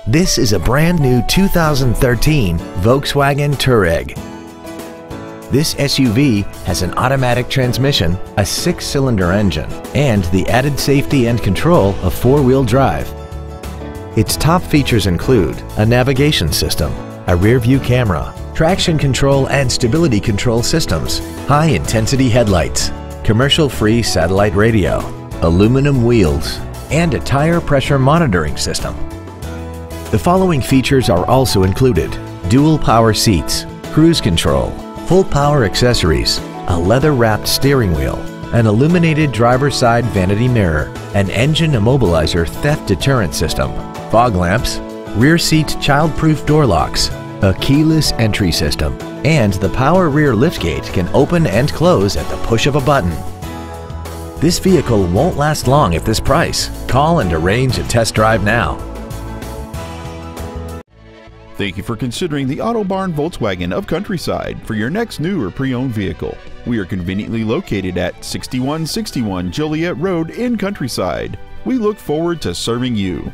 This is a brand new 2013 Volkswagen Touareg. This SUV has an automatic transmission, a 6-cylinder engine, and the added safety and control of 4-wheel drive. Its top features include a navigation system, a rear-view camera, traction control and stability control systems, high-intensity headlights, commercial-free satellite radio, aluminum wheels, and a tire pressure monitoring system. The following features are also included: dual power seats, cruise control, full power accessories, a leather-wrapped steering wheel, an illuminated driver's side vanity mirror, an engine immobilizer theft deterrent system, fog lamps, rear seat child-proof door locks, a keyless entry system, and the power rear liftgate can open and close at the push of a button. This vehicle won't last long at this price. Call and arrange a test drive now. Thank you for considering the Auto Barn Volkswagen of Countryside for your next new or pre-owned vehicle. We are conveniently located at 6161 Joliet Road in Countryside. We look forward to serving you.